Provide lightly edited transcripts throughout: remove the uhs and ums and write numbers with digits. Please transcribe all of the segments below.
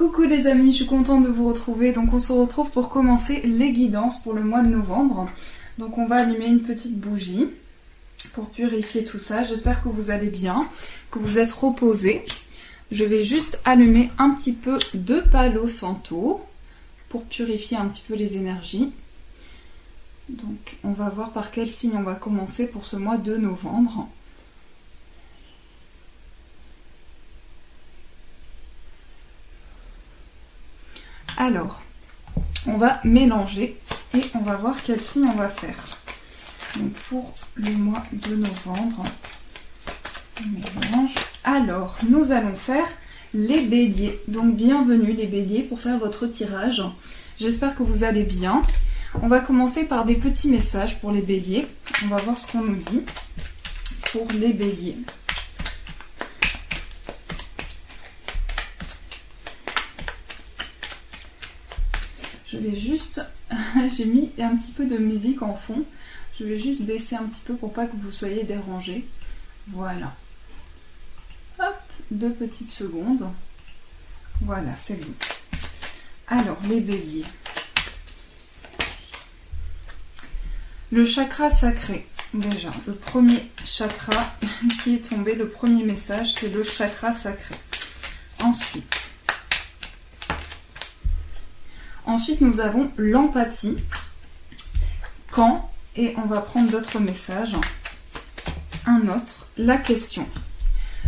Coucou les amis, je suis contente de vous retrouver. Donc on se retrouve pour commencer les guidances pour le mois de novembre. Donc on va allumer une petite bougie pour purifier tout ça. J'espère que vous allez bien, que vous êtes reposés. Je vais juste allumer un petit peu de Palo Santo pour purifier un petit peu les énergies. Donc on va voir par quel signe on va commencer pour ce mois de novembre. Alors, on va mélanger et on va voir quel signe on va faire. Donc pour le mois de novembre, on mélange. Alors, nous allons faire les béliers. Donc bienvenue les béliers pour faire votre tirage. J'espère que vous allez bien. On va commencer par des petits messages pour les béliers. On va voir ce qu'on nous dit pour les béliers. Je vais juste, j'ai mis un petit peu de musique en fond. Je vais juste baisser un petit peu pour pas que vous soyez dérangés. Voilà. Hop, 2 petites secondes. Voilà, c'est bon. Alors, les béliers. Le chakra sacré. Déjà, le premier chakra qui est tombé, le premier message, c'est le chakra sacré. Ensuite, nous avons l'empathie. Quand, et on va prendre d'autres messages. Un autre, la question.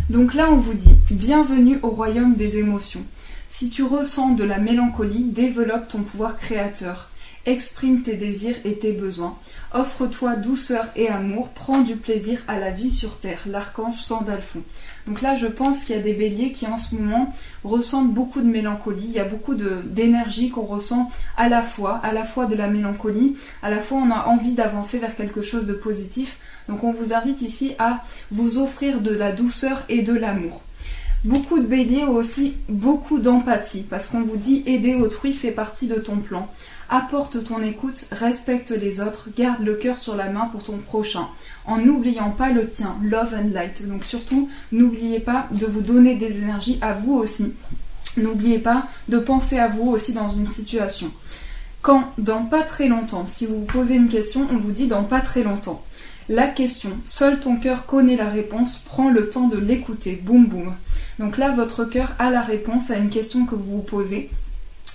Donc là, on vous dit, bienvenue au royaume des émotions. Si tu ressens de la mélancolie, développe ton pouvoir créateur. Exprime tes désirs et tes besoins. Offre-toi douceur et amour. Prends du plaisir à la vie sur terre. L'archange Sandalphon. Donc là, je pense qu'il y a des béliers qui en ce moment ressentent beaucoup de mélancolie. Il y a beaucoup d'énergie qu'on ressent à la fois de la mélancolie, à la fois on a envie d'avancer vers quelque chose de positif. Donc on vous invite ici à vous offrir de la douceur et de l'amour. Beaucoup de béliers ont aussi beaucoup d'empathie parce qu'on vous dit aider autrui fait partie de ton plan. Apporte ton écoute, respecte les autres, garde le cœur sur la main pour ton prochain, en n'oubliant pas le tien, love and light. Donc surtout, n'oubliez pas de vous donner des énergies à vous aussi. N'oubliez pas de penser à vous aussi dans une situation. Quand, dans pas très longtemps, si vous vous posez une question, on vous dit dans pas très longtemps. La question, seul ton cœur connaît la réponse, prends le temps de l'écouter, boum boum. Donc là, votre cœur a la réponse à une question que vous vous posez.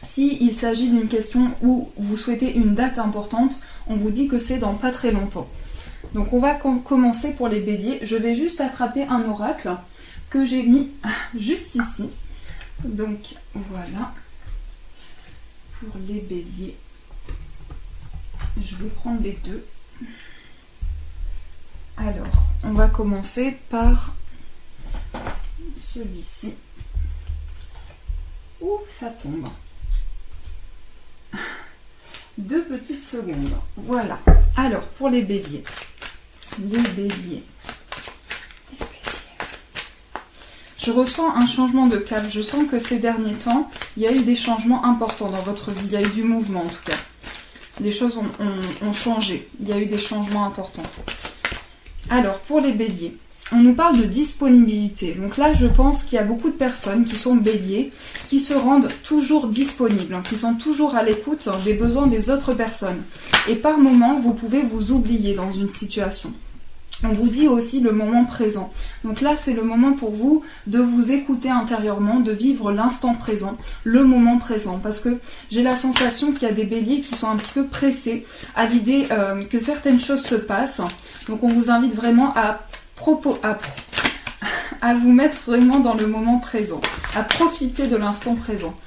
S'il s'agit d'une question où vous souhaitez une date importante, on vous dit que c'est dans pas très longtemps. Donc on va commencer pour les béliers. Je vais juste attraper un oracle que j'ai mis juste ici. Donc voilà. Pour les béliers, je vais prendre les deux. Alors, on va commencer par celui-ci. Ouh, ça tombe. 2 petites secondes. Voilà. Alors, pour les béliers. Les béliers. Je ressens un changement de cap. Je sens que ces derniers temps, il y a eu des changements importants dans votre vie. Il y a eu du mouvement en tout cas. Les choses ont changé. Il y a eu des changements importants. Alors, pour les béliers, on nous parle de disponibilité. Donc là, je pense qu'il y a beaucoup de personnes qui sont béliers, qui se rendent toujours disponibles, qui sont toujours à l'écoute des besoins des autres personnes. Et par moments, vous pouvez vous oublier dans une situation. On vous dit aussi le moment présent. Donc là, c'est le moment pour vous de vous écouter intérieurement, de vivre l'instant présent, le moment présent. Parce que j'ai la sensation qu'il y a des béliers qui sont un petit peu pressés à l'idée que certaines choses se passent. Donc on vous invite vraiment à vous mettre vraiment dans le moment présent, à profiter de l'instant présent.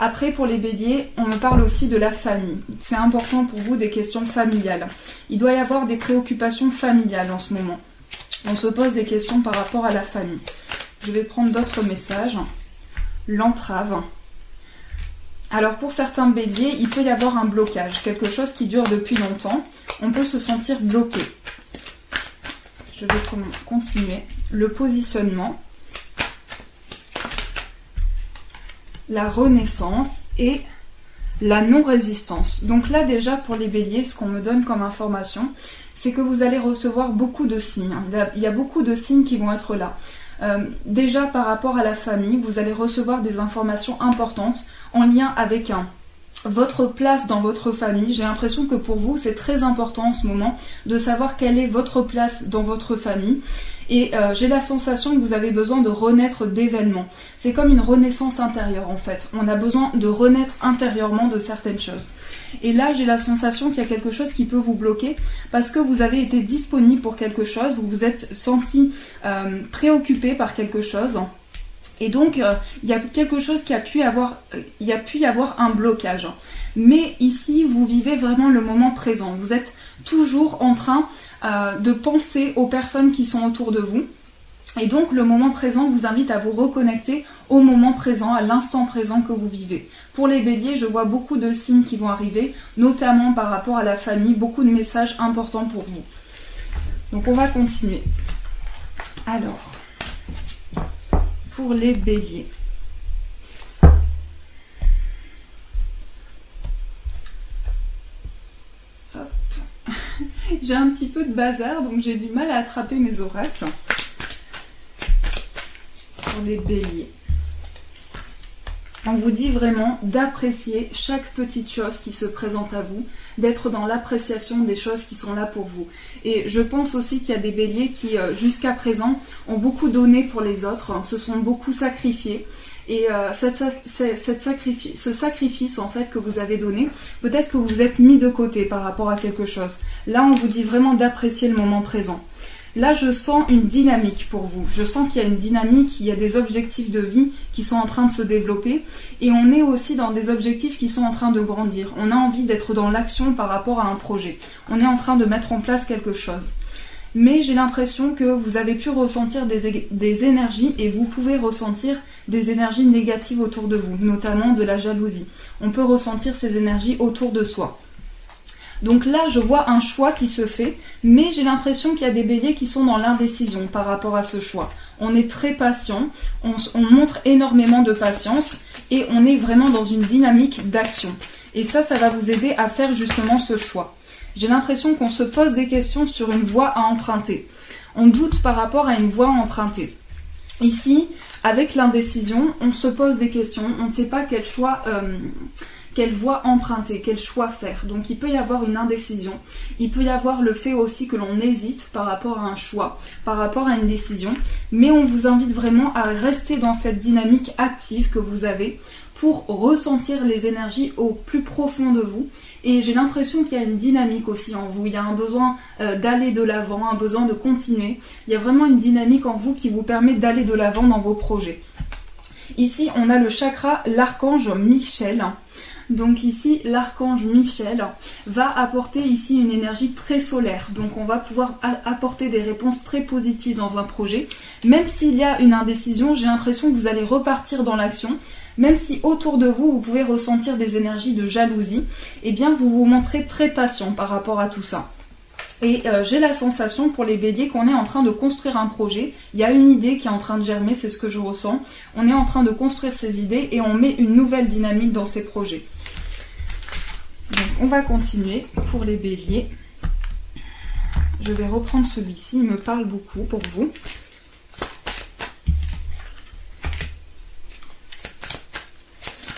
Après, pour les béliers, on me parle aussi de la famille. C'est important pour vous, des questions familiales. Il doit y avoir des préoccupations familiales en ce moment. On se pose des questions par rapport à la famille. Je vais prendre d'autres messages. L'entrave. Alors pour certains béliers, il peut y avoir un blocage, quelque chose qui dure depuis longtemps. On peut se sentir bloqué. Je vais continuer. Le positionnement. La renaissance et la non-résistance. Donc là déjà pour les béliers, ce qu'on me donne comme information, c'est que vous allez recevoir beaucoup de signes. Il y a beaucoup de signes qui vont être là. Déjà par rapport à la famille, vous allez recevoir des informations importantes en lien avec votre place dans votre famille. J'ai l'impression que pour vous, c'est très important en ce moment de savoir quelle est votre place dans votre famille. Et j'ai la sensation que vous avez besoin de renaître d'événements. C'est comme une renaissance intérieure en fait. On a besoin de renaître intérieurement de certaines choses. Et là, j'ai la sensation qu'il y a quelque chose qui peut vous bloquer parce que vous avez été disponible pour quelque chose, vous vous êtes senti préoccupé par quelque chose. Et donc, il y a quelque chose qui a pu y avoir un blocage. Mais ici, vous vivez vraiment le moment présent. Vous êtes toujours en train de penser aux personnes qui sont autour de vous. Et donc, le moment présent vous invite à vous reconnecter au moment présent, à l'instant présent que vous vivez. Pour les béliers, je vois beaucoup de signes qui vont arriver, notamment par rapport à la famille, beaucoup de messages importants pour vous. Donc, on va continuer. Alors, pour les béliers. Hop. J'ai un petit peu de bazar, donc j'ai du mal à attraper mes oracles. Pour les béliers. On vous dit vraiment d'apprécier chaque petite chose qui se présente à vous, d'être dans l'appréciation des choses qui sont là pour vous. Et je pense aussi qu'il y a des béliers qui, jusqu'à présent, ont beaucoup donné pour les autres, se sont beaucoup sacrifiés. Et ce sacrifice en fait que vous avez donné, peut-être que vous vous êtes mis de côté par rapport à quelque chose. Là, on vous dit vraiment d'apprécier le moment présent. Là, je sens une dynamique pour vous. Je sens qu'il y a une dynamique, il y a des objectifs de vie qui sont en train de se développer. Et on est aussi dans des objectifs qui sont en train de grandir. On a envie d'être dans l'action par rapport à un projet. On est en train de mettre en place quelque chose. Mais j'ai l'impression que vous avez pu ressentir des énergies et vous pouvez ressentir des énergies négatives autour de vous, notamment de la jalousie. On peut ressentir ces énergies autour de soi. Donc là, je vois un choix qui se fait, mais j'ai l'impression qu'il y a des béliers qui sont dans l'indécision par rapport à ce choix. On est très patient, on montre énormément de patience et on est vraiment dans une dynamique d'action. Et ça va vous aider à faire justement ce choix. J'ai l'impression qu'on se pose des questions sur une voie à emprunter. On doute par rapport à une voie à emprunter. Ici, avec l'indécision, on se pose des questions, on ne sait pas quel choix... quelle voie emprunter, quel choix faire. Donc il peut y avoir une indécision, il peut y avoir le fait aussi que l'on hésite par rapport à un choix, par rapport à une décision, mais on vous invite vraiment à rester dans cette dynamique active que vous avez pour ressentir les énergies au plus profond de vous. Et j'ai l'impression qu'il y a une dynamique aussi en vous, il y a un besoin d'aller de l'avant, un besoin de continuer. Il y a vraiment une dynamique en vous qui vous permet d'aller de l'avant dans vos projets. Ici, on a le chakra, l'archange Michel. Donc ici, l'archange Michel va apporter ici une énergie très solaire. Donc on va pouvoir apporter des réponses très positives dans un projet. Même s'il y a une indécision, j'ai l'impression que vous allez repartir dans l'action. Même si autour de vous, vous pouvez ressentir des énergies de jalousie, eh bien vous vous montrez très patient par rapport à tout ça. Et j'ai la sensation pour les béliers qu'on est en train de construire un projet. Il y a une idée qui est en train de germer, c'est ce que je ressens. On est en train de construire ces idées et on met une nouvelle dynamique dans ces projets. Donc on va continuer pour les béliers. Je vais reprendre celui-ci, il me parle beaucoup pour vous.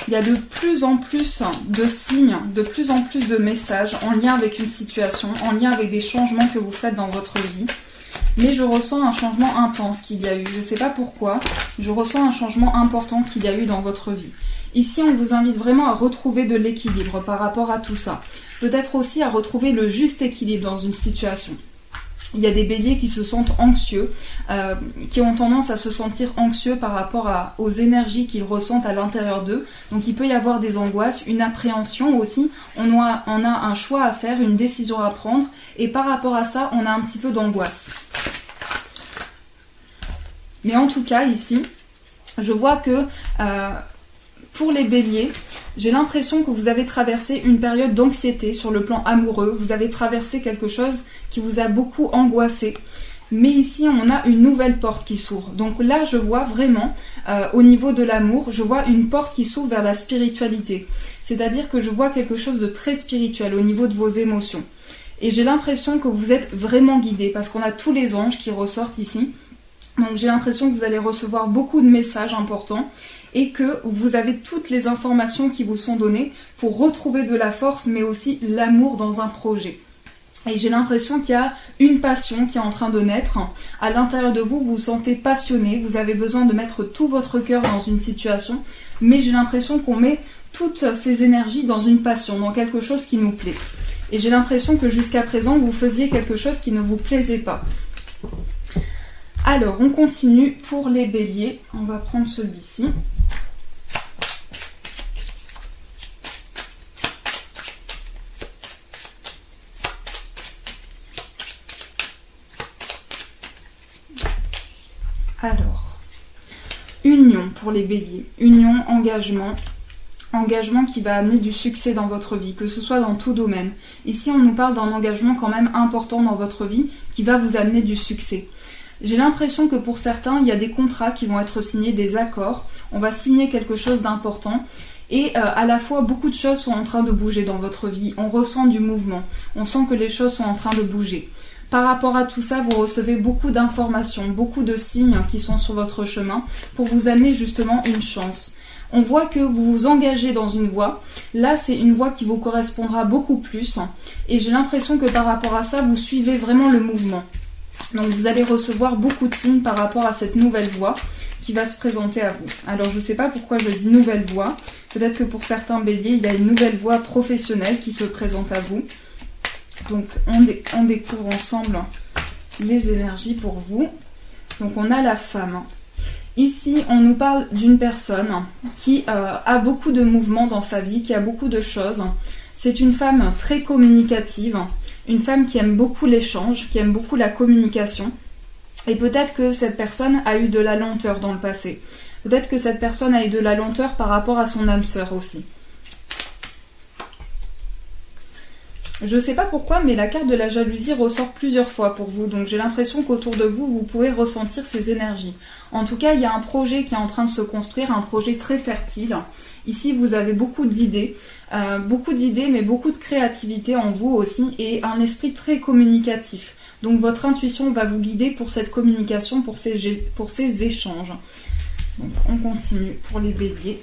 Il y a de plus en plus de signes, de plus en plus de messages en lien avec une situation, en lien avec des changements que vous faites dans votre vie. Mais je ressens un changement intense qu'il y a eu. Je ne sais pas pourquoi, je ressens un changement important qu'il y a eu dans votre vie. Ici, on vous invite vraiment à retrouver de l'équilibre par rapport à tout ça. Peut-être aussi à retrouver le juste équilibre dans une situation. Il y a des béliers qui se sentent anxieux, qui ont tendance à se sentir anxieux par rapport aux énergies qu'ils ressentent à l'intérieur d'eux. Donc il peut y avoir des angoisses, une appréhension aussi. On a un choix à faire, une décision à prendre. Et par rapport à ça, on a un petit peu d'angoisse. Mais en tout cas, ici, je vois que... pour les béliers, j'ai l'impression que vous avez traversé une période d'anxiété sur le plan amoureux. Vous avez traversé quelque chose qui vous a beaucoup angoissé. Mais ici, on a une nouvelle porte qui s'ouvre. Donc là, je vois vraiment, au niveau de l'amour, je vois une porte qui s'ouvre vers la spiritualité. C'est-à-dire que je vois quelque chose de très spirituel au niveau de vos émotions. Et j'ai l'impression que vous êtes vraiment guidés parce qu'on a tous les anges qui ressortent ici. Donc j'ai l'impression que vous allez recevoir beaucoup de messages importants et que vous avez toutes les informations qui vous sont données pour retrouver de la force mais aussi l'amour dans un projet. Et j'ai l'impression qu'il y a une passion qui est en train de naître. À l'intérieur de vous, vous vous sentez passionné, vous avez besoin de mettre tout votre cœur dans une situation, mais j'ai l'impression qu'on met toutes ces énergies dans une passion, dans quelque chose qui nous plaît. Et j'ai l'impression que jusqu'à présent, vous faisiez quelque chose qui ne vous plaisait pas. Alors, on continue pour les béliers. On va prendre celui-ci. Alors, union pour les béliers. Union, engagement. Engagement qui va amener du succès dans votre vie, que ce soit dans tout domaine. Ici, on nous parle d'un engagement quand même important dans votre vie qui va vous amener du succès. J'ai l'impression que pour certains, il y a des contrats qui vont être signés, des accords. On va signer quelque chose d'important. Et à la fois, beaucoup de choses sont en train de bouger dans votre vie. On ressent du mouvement. On sent que les choses sont en train de bouger. Par rapport à tout ça, vous recevez beaucoup d'informations, beaucoup de signes qui sont sur votre chemin pour vous amener justement une chance. On voit que vous vous engagez dans une voie. Là, c'est une voie qui vous correspondra beaucoup plus. Et j'ai l'impression que par rapport à ça, vous suivez vraiment le mouvement. Donc vous allez recevoir beaucoup de signes par rapport à cette nouvelle voie qui va se présenter à vous. Alors je ne sais pas pourquoi je dis nouvelle voie. Peut-être que pour certains béliers, il y a une nouvelle voie professionnelle qui se présente à vous. Donc on découvre ensemble les énergies pour vous. Donc on a la femme. Ici, on nous parle d'une personne qui a beaucoup de mouvements dans sa vie, qui a beaucoup de choses. C'est une femme très communicative, une femme qui aime beaucoup l'échange, qui aime beaucoup la communication. Et peut-être que cette personne a eu de la lenteur dans le passé. Peut-être que cette personne a eu de la lenteur par rapport à son âme sœur aussi. Je ne sais pas pourquoi, mais la carte de la jalousie ressort plusieurs fois pour vous. Donc j'ai l'impression qu'autour de vous, vous pouvez ressentir ces énergies. En tout cas, il y a un projet qui est en train de se construire, un projet très fertile. Ici, vous avez beaucoup d'idées, mais beaucoup de créativité en vous aussi et un esprit très communicatif. Donc votre intuition va vous guider pour cette communication, pour ces échanges. Donc on continue pour les béliers.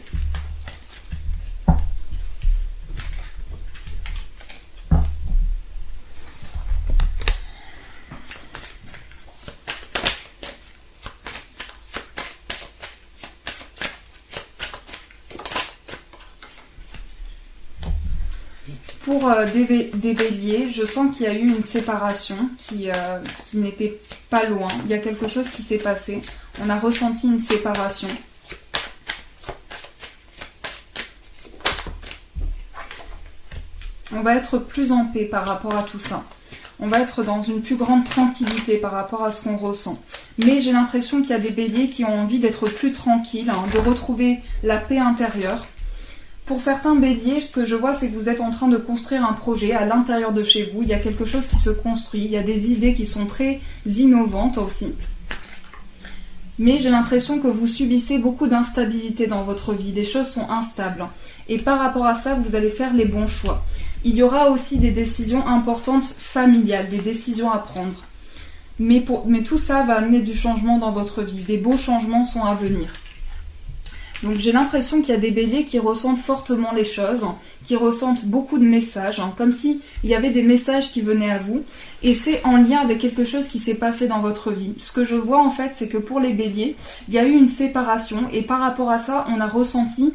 Pour des béliers, je sens qu'il y a eu une séparation qui n'était pas loin. Il y a quelque chose qui s'est passé. On a ressenti une séparation. On va être plus en paix par rapport à tout ça. On va être dans une plus grande tranquillité par rapport à ce qu'on ressent. Mais j'ai l'impression qu'il y a des béliers qui ont envie d'être plus tranquilles, de retrouver la paix intérieure. Pour certains béliers, ce que je vois, c'est que vous êtes en train de construire un projet à l'intérieur de chez vous. Il y a quelque chose qui se construit, il y a des idées qui sont très innovantes aussi. Mais j'ai l'impression que vous subissez beaucoup d'instabilité dans votre vie. Les choses sont instables. Et par rapport à ça, vous allez faire les bons choix. Il y aura aussi des décisions importantes familiales, des décisions à prendre. Mais tout ça va amener du changement dans votre vie. Des beaux changements sont à venir. Donc j'ai l'impression qu'il y a des béliers qui ressentent fortement les choses, qui ressentent beaucoup de messages, comme s'il y avait des messages qui venaient à vous, et c'est en lien avec quelque chose qui s'est passé dans votre vie. Ce que je vois en fait, c'est que pour les béliers, il y a eu une séparation, et par rapport à ça, on a ressenti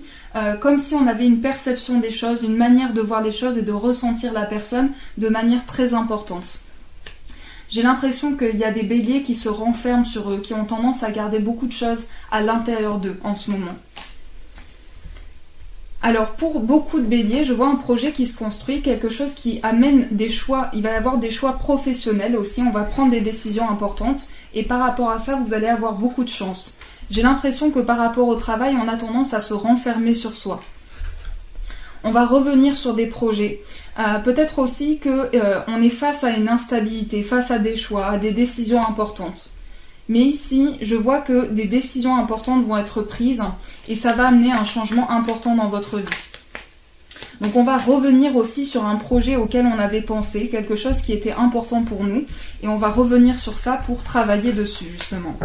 comme si on avait une perception des choses, une manière de voir les choses et de ressentir la personne de manière très importante. J'ai l'impression qu'il y a des béliers qui se renferment sur eux, qui ont tendance à garder beaucoup de choses à l'intérieur d'eux en ce moment. Alors pour beaucoup de béliers, je vois un projet qui se construit, quelque chose qui amène des choix. Il va y avoir des choix professionnels aussi, on va prendre des décisions importantes et par rapport à ça, vous allez avoir beaucoup de chance. J'ai l'impression que par rapport au travail, on a tendance à se renfermer sur soi. On va revenir sur des projets. Peut-être aussi qu'on est face à une instabilité, face à des choix, à des décisions importantes. Mais ici, je vois que des décisions importantes vont être prises et ça va amener un changement important dans votre vie. Donc on va revenir aussi sur un projet auquel on avait pensé, quelque chose qui était important pour nous. Et on va revenir sur ça pour travailler dessus justement.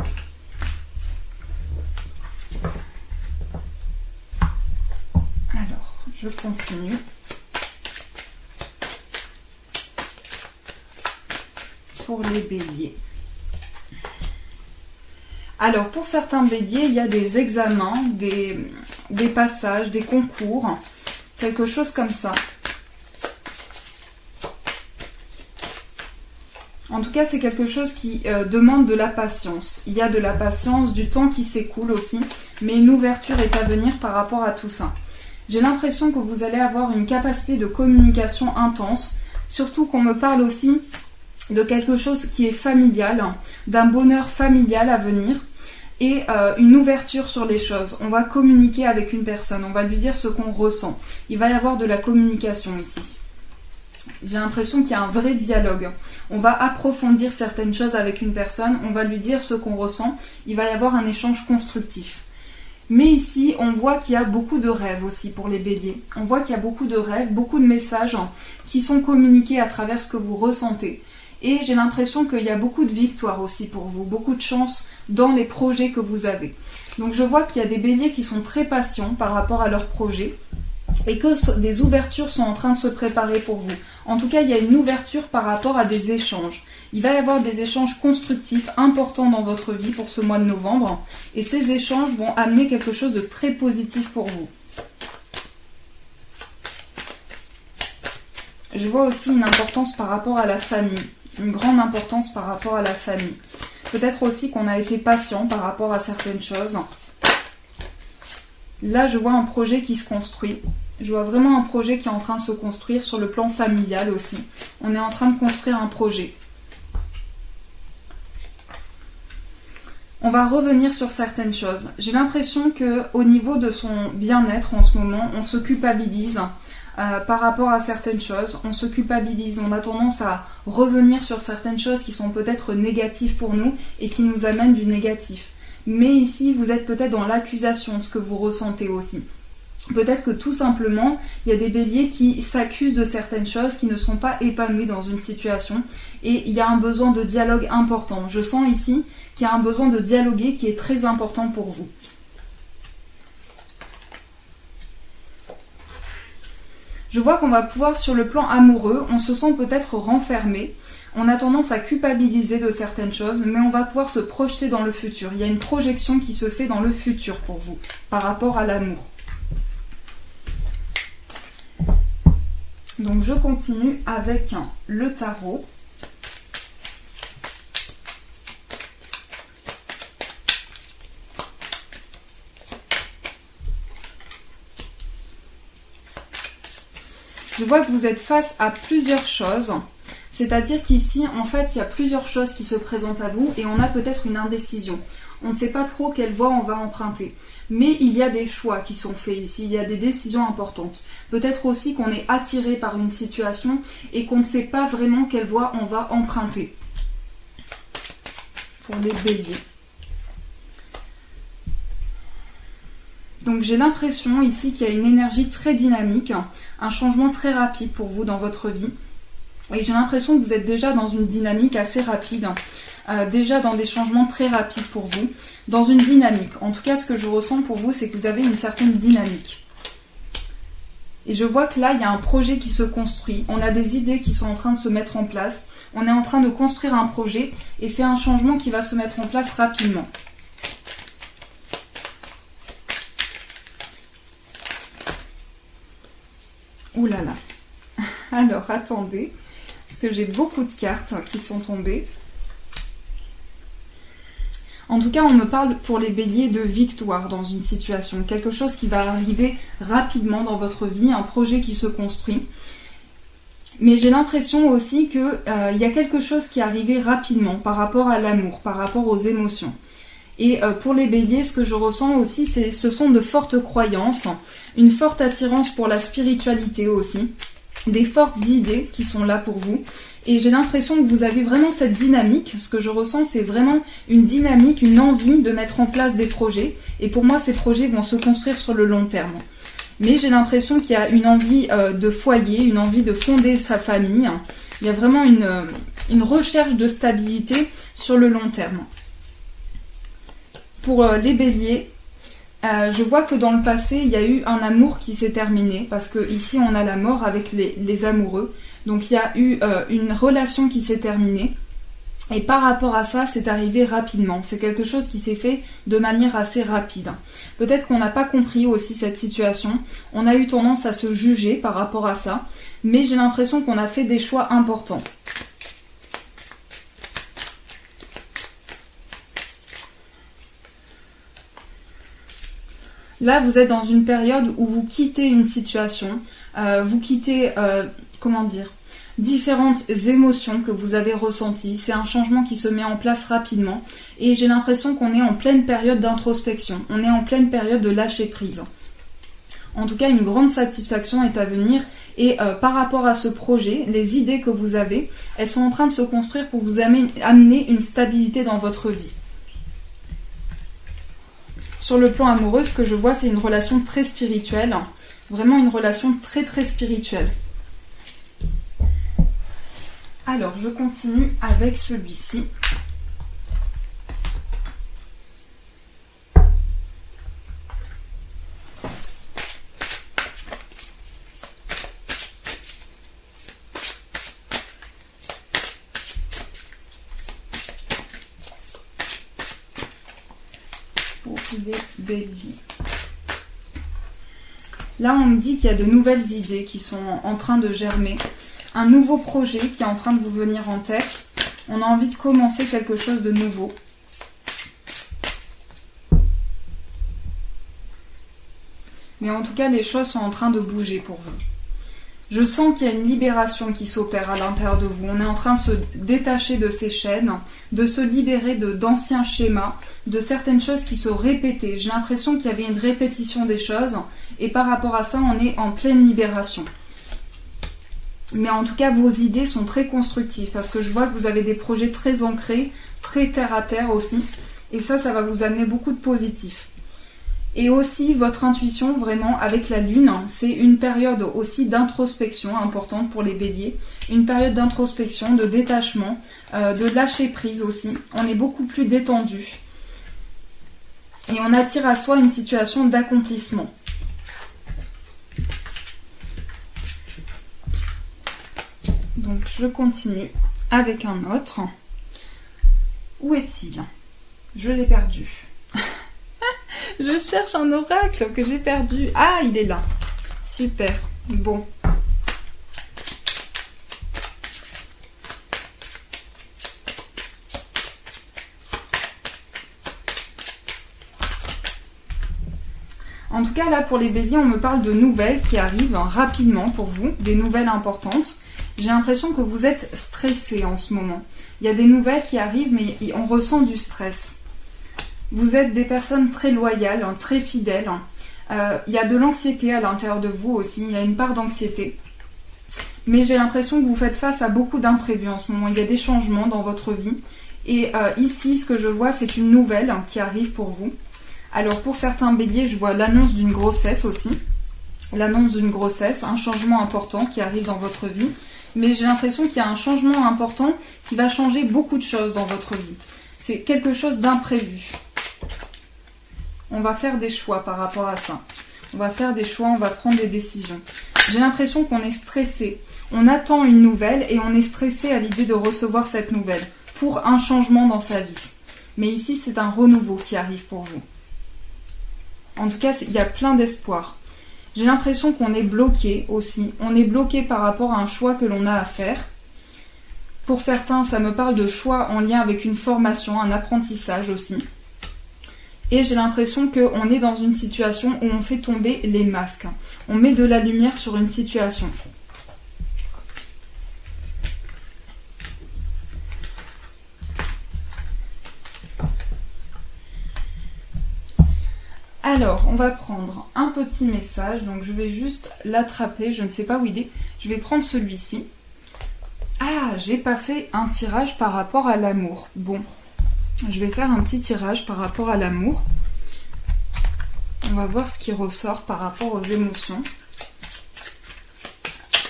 Je continue. Pour les béliers. Alors, pour certains béliers, il y a des examens, des passages, des concours, quelque chose comme ça. En tout cas, c'est quelque chose qui demande de la patience. Il y a de la patience, du temps qui s'écoule aussi, mais une ouverture est à venir par rapport à tout ça. J'ai l'impression que vous allez avoir une capacité de communication intense, surtout qu'on me parle aussi de quelque chose qui est familial, d'un bonheur familial à venir et une ouverture sur les choses. On va communiquer avec une personne, on va lui dire ce qu'on ressent. Il va y avoir de la communication ici. J'ai l'impression qu'il y a un vrai dialogue. On va approfondir certaines choses avec une personne, on va lui dire ce qu'on ressent. Il va y avoir un échange constructif. Mais ici, on voit qu'il y a beaucoup de rêves aussi pour les béliers. On voit qu'il y a beaucoup de rêves, beaucoup de messages qui sont communiqués à travers ce que vous ressentez. Et j'ai l'impression qu'il y a beaucoup de victoires aussi pour vous, beaucoup de chance dans les projets que vous avez. Donc je vois qu'il y a des béliers qui sont très patients par rapport à leurs projets et que des ouvertures sont en train de se préparer pour vous. En tout cas, il y a une ouverture par rapport à des échanges. Il va y avoir des échanges constructifs importants dans votre vie pour ce mois de novembre. Et ces échanges vont amener quelque chose de très positif pour vous. Je vois aussi une importance par rapport à la famille. Une grande importance par rapport à la famille. Peut-être aussi qu'on a été patient par rapport à certaines choses. Là, je vois un projet qui se construit. Je vois vraiment un projet qui est en train de se construire sur le plan familial aussi. On est en train de construire un projet. On va revenir sur certaines choses. J'ai l'impression qu'au niveau de son bien-être en ce moment, on se culpabilise par rapport à certaines choses. On se culpabilise, on a tendance à revenir sur certaines choses qui sont peut-être négatives pour nous et qui nous amènent du négatif. Mais ici, vous êtes peut-être dans l'accusation de ce que vous ressentez aussi. Peut-être que tout simplement, il y a des béliers qui s'accusent de certaines choses, qui ne sont pas épanouis dans une situation. Et il y a un besoin de dialogue important. Je sens ici qu'il y a un besoin de dialoguer qui est très important pour vous. Je vois qu'on va pouvoir, sur le plan amoureux, on se sent peut-être renfermé. On a tendance à culpabiliser de certaines choses, mais on va pouvoir se projeter dans le futur. Il y a une projection qui se fait dans le futur pour vous, par rapport à l'amour. Donc je continue avec le tarot. Je vois que vous êtes face à plusieurs choses. C'est-à-dire qu'ici, en fait, il y a plusieurs choses qui se présentent à vous et on a peut-être une indécision. On ne sait pas trop quelle voie on va emprunter. Mais il y a des choix qui sont faits ici, il y a des décisions importantes. Peut-être aussi qu'on est attiré par une situation et qu'on ne sait pas vraiment quelle voie on va emprunter. Pour les béliers. Donc j'ai l'impression ici qu'il y a une énergie très dynamique, un changement très rapide pour vous dans votre vie. Et j'ai l'impression que vous êtes déjà dans une dynamique assez rapide, déjà dans des changements très rapides pour vous, dans une dynamique. En tout cas, ce que je ressens pour vous, c'est que vous avez une certaine dynamique. Et je vois que là, il y a un projet qui se construit. On a des idées qui sont en train de se mettre en place. On est en train de construire un projet et c'est un changement qui va se mettre en place rapidement. Ouh là là. Alors, attendez. Parce que j'ai beaucoup de cartes qui sont tombées. En tout cas, on me parle pour les béliers de victoire dans une situation. Quelque chose qui va arriver rapidement dans votre vie, un projet qui se construit. Mais j'ai l'impression aussi qu'il y a quelque chose qui est arrivé rapidement par rapport à l'amour, par rapport aux émotions. Et pour les béliers, ce que je ressens aussi, ce sont de fortes croyances, une forte attirance pour la spiritualité aussi, des fortes idées qui sont là pour vous. Et j'ai l'impression que vous avez vraiment cette dynamique. Ce que je ressens, c'est vraiment une dynamique, une envie de mettre en place des projets. Et pour moi, ces projets vont se construire sur le long terme. Mais j'ai l'impression qu'il y a une envie de foyer, une envie de fonder sa famille. Il y a vraiment une recherche de stabilité sur le long terme. Pour les béliers, Je vois que dans le passé, il y a eu un amour qui s'est terminé, parce que ici on a la mort avec les amoureux. Donc il y a eu une relation qui s'est terminée. Et par rapport à ça, c'est arrivé rapidement. C'est quelque chose qui s'est fait de manière assez rapide. Peut-être qu'on n'a pas compris aussi cette situation. On a eu tendance à se juger par rapport à ça. Mais j'ai l'impression qu'on a fait des choix importants. Là, vous êtes dans une période où vous quittez une situation. Vous quittez, comment dire, différentes émotions que vous avez ressenties. C'est un changement qui se met en place rapidement. Et j'ai l'impression qu'on est en pleine période d'introspection. On est en pleine période de lâcher prise. En tout cas, une grande satisfaction est à venir. Et par rapport à ce projet, les idées que vous avez, elles sont en train de se construire pour vous amener une stabilité dans votre vie. Sur le plan amoureux, ce que je vois, c'est une relation très spirituelle. Vraiment une relation très très spirituelle. Alors, je continue avec celui-ci. Pour les béliers. Là, on me dit qu'il y a de nouvelles idées qui sont en train de germer. Un nouveau projet qui est en train de vous venir en tête. On a envie de commencer quelque chose de nouveau. Mais en tout cas, les choses sont en train de bouger pour vous. Je sens qu'il y a une libération qui s'opère à l'intérieur de vous. On est en train de se détacher de ces chaînes, de se libérer d'anciens schémas, de certaines choses qui se répétaient. J'ai l'impression qu'il y avait une répétition des choses et par rapport à ça, on est en pleine libération. Mais en tout cas, vos idées sont très constructives parce que je vois que vous avez des projets très ancrés, très terre à terre aussi. Et ça va vous amener beaucoup de positif. Et aussi, votre intuition, vraiment, avec la lune, c'est une période aussi d'introspection importante pour les béliers. Une période d'introspection, de détachement, de lâcher prise aussi. On est beaucoup plus détendu. Et on attire à soi une situation d'accomplissement. Donc, je continue avec un autre. Où est-il? Je l'ai perdu. Je cherche un oracle que j'ai perdu. Ah, il est là. Super. Bon. En tout cas, là, pour les béliers, on me parle de nouvelles qui arrivent rapidement pour vous, des nouvelles importantes. J'ai l'impression que vous êtes stressé en ce moment. Il y a des nouvelles qui arrivent, mais on ressent du stress. Vous êtes des personnes très loyales, très fidèles. Il y a de l'anxiété à l'intérieur de vous aussi, il y a une part d'anxiété. Mais j'ai l'impression que vous faites face à beaucoup d'imprévus en ce moment. Il y a des changements dans votre vie. Et ici, ce que je vois, c'est une nouvelle qui arrive pour vous. Alors pour certains béliers, je vois l'annonce d'une grossesse aussi. L'annonce d'une grossesse, un changement important qui arrive dans votre vie. Mais j'ai l'impression qu'il y a un changement important qui va changer beaucoup de choses dans votre vie. C'est quelque chose d'imprévu. On va faire des choix par rapport à ça. On va faire des choix, on va prendre des décisions. J'ai l'impression qu'on est stressé. On attend une nouvelle et on est stressé à l'idée de recevoir cette nouvelle pour un changement dans sa vie. Mais ici, c'est un renouveau qui arrive pour vous. En tout cas, il y a plein d'espoir. J'ai l'impression qu'on est bloqué aussi. On est bloqué par rapport à un choix que l'on a à faire. Pour certains, ça me parle de choix en lien avec une formation, un apprentissage aussi. Et j'ai l'impression qu'on est dans une situation où on fait tomber les masques. On met de la lumière sur une situation. Alors, on va prendre un petit message. Donc, je vais juste l'attraper. Je ne sais pas où il est. Je vais prendre celui-ci. Ah, j'ai pas fait un tirage par rapport à l'amour. Bon, je vais faire un petit tirage par rapport à l'amour. On va voir ce qui ressort par rapport aux émotions.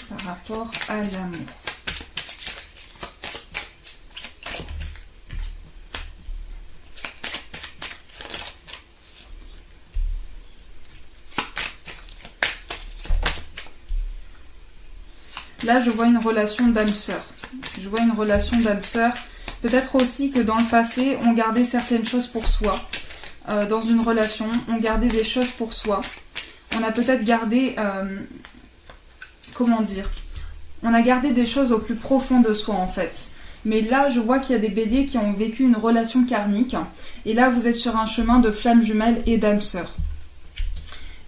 Par rapport à l'amour. Là, je vois une relation d'âme-sœur. Je vois une relation d'âme-sœur. Peut-être aussi que dans le passé, on gardait certaines choses pour soi. Dans une relation, on gardait des choses pour soi. On a peut-être gardé... comment dire ? On a gardé des choses au plus profond de soi, en fait. Mais là, je vois qu'il y a des béliers qui ont vécu une relation karmique. Et là, vous êtes sur un chemin de flamme jumelle et d'âme-sœur.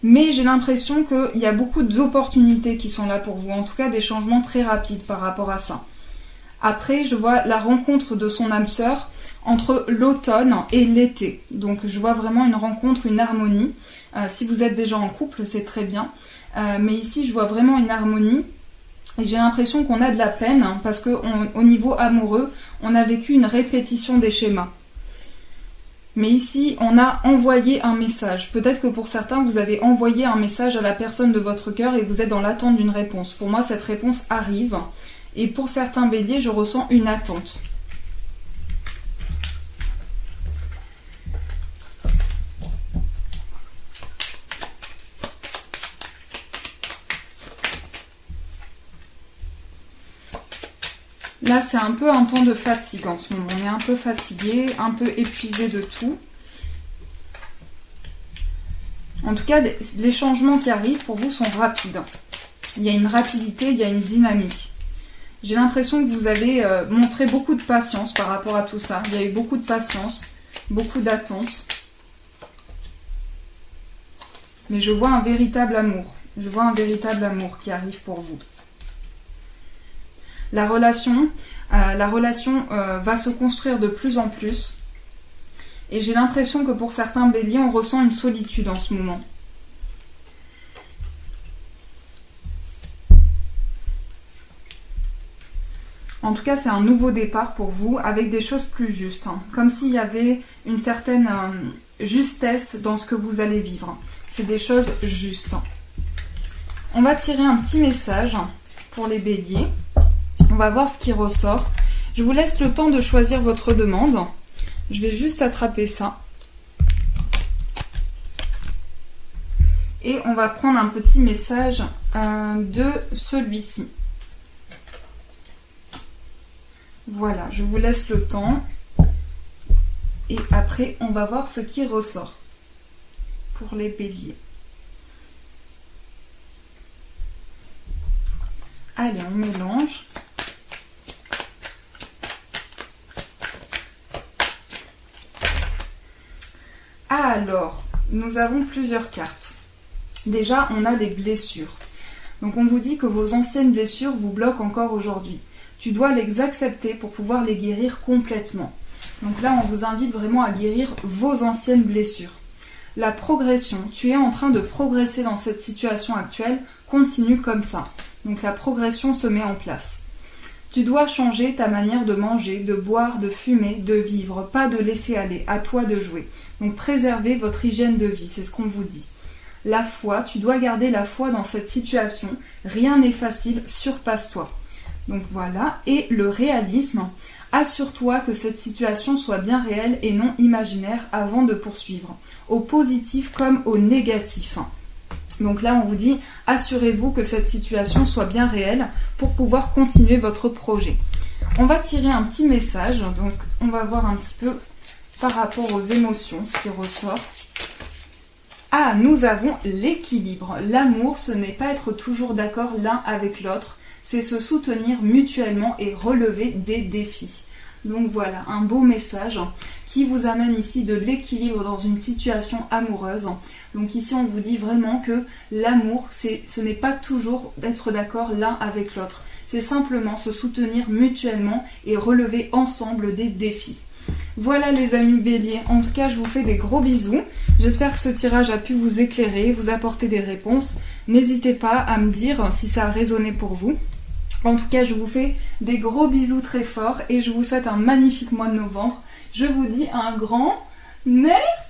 Mais j'ai l'impression qu'il y a beaucoup d'opportunités qui sont là pour vous. En tout cas, des changements très rapides par rapport à ça. Après, je vois la rencontre de son âme sœur entre l'automne et l'été. Donc, je vois vraiment une rencontre, une harmonie. Si vous êtes déjà en couple, c'est très bien. Mais ici, je vois vraiment une harmonie. Et j'ai l'impression qu'on a de la peine parce qu'au niveau amoureux, on a vécu une répétition des schémas. Mais ici, on a envoyé un message. Peut-être que pour certains, vous avez envoyé un message à la personne de votre cœur et vous êtes dans l'attente d'une réponse. Pour moi, cette réponse arrive. Et pour certains béliers, je ressens une attente. Là, c'est un peu un temps de fatigue en ce moment. On est un peu fatigué, un peu épuisé de tout. En tout cas, les changements qui arrivent pour vous sont rapides. Il y a une rapidité, il y a une dynamique. J'ai l'impression que vous avez montré beaucoup de patience par rapport à tout ça. Il y a eu beaucoup de patience, beaucoup d'attente. Mais je vois un véritable amour. Je vois un véritable amour qui arrive pour vous. La relation va se construire de plus en plus. Et j'ai l'impression que pour certains béliers, on ressent une solitude en ce moment. En tout cas, c'est un nouveau départ pour vous avec des choses plus justes. Comme s'il y avait une certaine justesse dans ce que vous allez vivre. C'est des choses justes. On va tirer un petit message pour les béliers. On va voir ce qui ressort. Je vous laisse le temps de choisir votre demande. Je vais juste attraper ça. Et on va prendre un petit message de celui-ci. Voilà, je vous laisse le temps. Et après, on va voir ce qui ressort pour les béliers. Allez, on mélange. Alors, nous avons plusieurs cartes. Déjà, on a des blessures. Donc, on vous dit que vos anciennes blessures vous bloquent encore aujourd'hui. Tu dois les accepter pour pouvoir les guérir complètement. Donc là, on vous invite vraiment à guérir vos anciennes blessures. La progression, tu es en train de progresser dans cette situation actuelle, continue comme ça. Donc la progression se met en place. Tu dois changer ta manière de manger, de boire, de fumer, de vivre, pas de laisser aller, à toi de jouer. Donc préservez votre hygiène de vie, c'est ce qu'on vous dit. La foi, tu dois garder la foi dans cette situation, rien n'est facile, surpasse-toi. Donc voilà, et le réalisme, assure-toi que cette situation soit bien réelle et non imaginaire avant de poursuivre, au positif comme au négatif. Donc là, on vous dit, assurez-vous que cette situation soit bien réelle pour pouvoir continuer votre projet. On va tirer un petit message, donc on va voir un petit peu par rapport aux émotions, ce qui ressort. Ah, nous avons l'équilibre. L'amour, ce n'est pas être toujours d'accord l'un avec l'autre, c'est se soutenir mutuellement et relever des défis. Donc voilà, un beau message qui vous amène ici de l'équilibre dans une situation amoureuse. Donc ici, on vous dit vraiment que l'amour, ce n'est pas toujours d'être d'accord l'un avec l'autre. C'est simplement se soutenir mutuellement et relever ensemble des défis. Voilà les amis béliers, en tout cas je vous fais des gros bisous. J'espère que ce tirage a pu vous éclairer, vous apporter des réponses. N'hésitez pas à me dire si ça a résonné pour vous. En tout cas, je vous fais des gros bisous très forts et je vous souhaite un magnifique mois de novembre. Je vous dis un grand merci.